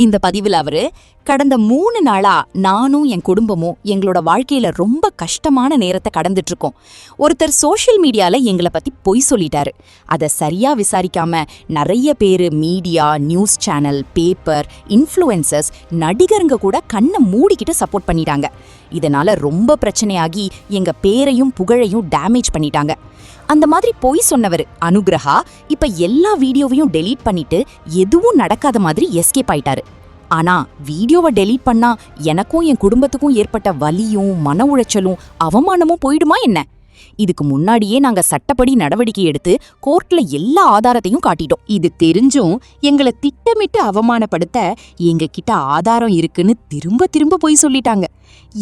இந்த பதிவில் அவரு கடந்த 3 நாளா நானும் என் குடும்பமும் எங்களோட வாழ்க்கையில ரொம்ப கஷ்டமான நேரத்தை கடந்துட்டு இருக்கோம். ஒருத்தர் சோஷியல் மீடியால எங்களை பத்தி பொய் சொல்லிட்டாரு. அதை சரியா விசாரிக்காம நிறைய பேரு media, news channel, paper, influencers, நடிகருங்க கூட கண்ணை மூடிக்கிட்டு சப்போர்ட் பண்ணிட்டாங்க. இதனால ரொம்ப பிரச்சனையாகி எங்க பேரையும் புகழையும் டேமேஜ் பண்ணிட்டாங்க. அந்த மாதிரி பொய் சொன்னவர் அனுகிரஹா இப்ப எல்லா வீடியோவையும் டெலீட் பண்ணிட்டு எதுவும் நடக்காத மாதிரி எஸ்கேப் ஆயிட்டாரு. ஆனா வீடியோவை டெலீட் பண்ணா எனக்கும் என் குடும்பத்துக்கும் ஏற்பட்ட வலியும் மன உளைச்சலும் அவமானமும் போயிடுமா என்ன? இதுக்கு முன்னாடியே நாங்க சட்டப்படி நடவடிக்கை எடுத்து கோர்ட்ல எல்லா ஆதாரத்தையும் காட்டிட்டோம். இது தெரிஞ்சும் எங்களை திட்டமிட்டு அவமானப்படுத்த எங்க கிட்ட ஆதாரம் இருக்குன்னு திரும்ப திரும்ப பொய் சொல்லிட்டாங்க.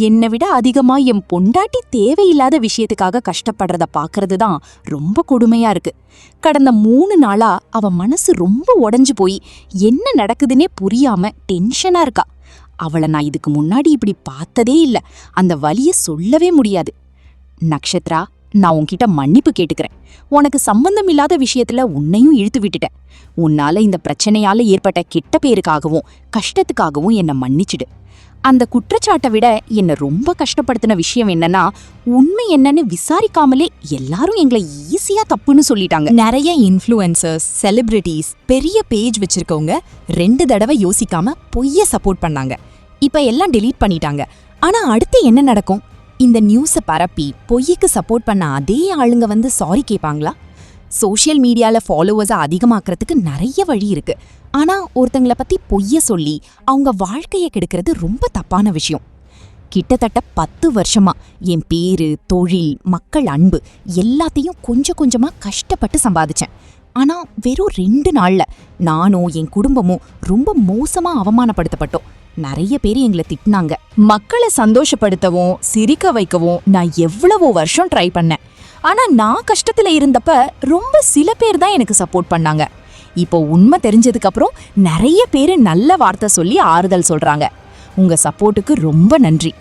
என்னை விட அதிகமா என் பொண்டாட்டி தேவையில்லாத விஷயத்துக்காக கஷ்டப்படுறத பாக்குறது தான் ரொம்ப கொடுமையா இருக்கு. கடந்த 3 நாளா அவ மனசு ரொம்ப உடைஞ்சு போய் என்ன நடக்குதுன்னே புரியாம டென்ஷனா இருக்கா. அவளை நான் இதுக்கு முன்னாடி இப்படி பார்த்ததே இல்ல. அந்த வலிய சொல்லவே முடியாது. நக்ஷத்ரா, நான் உன்கிட்ட மன்னிப்பு கேட்டுக்கிறேன். உனக்கு சம்பந்தம் இல்லாத விஷயத்துல உன்னையும் இழுத்து விட்டுட்டேன். உன்னால இந்த பிரச்சனையால ஏற்பட்ட கெட்ட பேருக்காகவும் கஷ்டத்துக்காகவும் என்னை மன்னிச்சிடு. அந்த குற்றச்சாட்டை விட என்னை ரொம்ப கஷ்டப்படுத்தின விஷயம் என்னன்னா, உண்மை என்னன்னு விசாரிக்காமலே எல்லாரும் எங்களை ஈஸியா தப்புன்னு சொல்லிட்டாங்க. நிறைய இன்ஃப்ளூயன்சர்ஸ், செலிபிரிட்டிஸ், பெரிய பேஜ் வச்சிருக்கவங்க 2 தடவை யோசிக்காம பொய்ய சப்போர்ட் பண்ணாங்க. இப்ப எல்லாம் டெலீட் பண்ணிட்டாங்க. ஆனா அடுத்து என்ன நடக்கும்? இந்த நியூஸை பரப்பி பொய்யுக்கு சப்போர்ட் பண்ண அதே ஆளுங்க வந்து சாரி கேட்பாங்களா? சோஷியல் மீடியால ஃபாலோவர்ஸை அதிகமாக்குறதுக்கு நிறைய வழி இருக்கு. ஆனா ஒருத்தங்களை பத்தி பொய்ய சொல்லி அவங்க வாழ்க்கையை கெடுக்கிறது ரொம்ப தப்பான விஷயம். கிட்டத்தட்ட 10 வருஷமா என் பேரு, தொழில், மக்கள் அன்பு எல்லாத்தையும் கொஞ்சம் கொஞ்சமா கஷ்டப்பட்டு சம்பாதிச்சேன். ஆனா வெறும் 2 நாள்ல நானும் என் குடும்பமும் ரொம்ப மோசமா அவமானப்படுத்தப்பட்டோம். நிறைய பேர் எங்களை திட்டினாங்க. மக்களை சந்தோஷப்படுத்தவும் சிரிக்க வைக்கவும் நான் எவ்வளவோ வருஷம் ட்ரை பண்ணேன். ஆனா நான் கஷ்டத்துல இருந்தப்ப ரொம்ப சில பேர் தான் எனக்கு சப்போர்ட் பண்ணாங்க. இப்போ உண்மை தெரிஞ்சதுக்கு அப்புறம் நிறைய பேர் நல்ல வார்த்தை சொல்லி ஆறுதல் சொல்றாங்க. உங்க சப்போர்ட்டுக்கு ரொம்ப நன்றி.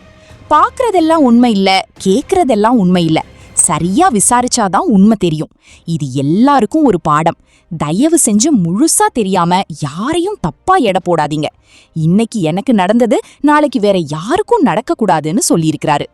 பாக்குறதெல்லாம் உண்மை இல்ல, கேக்குறதெல்லாம் உண்மை இல்ல. சரியா விசாரிச்சாதான் உண்மை தெரியும். இது எல்லாருக்கும் ஒரு பாடம். தயவு செஞ்சு முழுசா தெரியாம யாரையும் தப்பா எடை போடாதீங்க. இன்னைக்கு எனக்கு நடந்தது நாளைக்கு வேற யாருக்கும் நடக்க கூடாதுன்னு சொல்லியிருக்கிறாரு.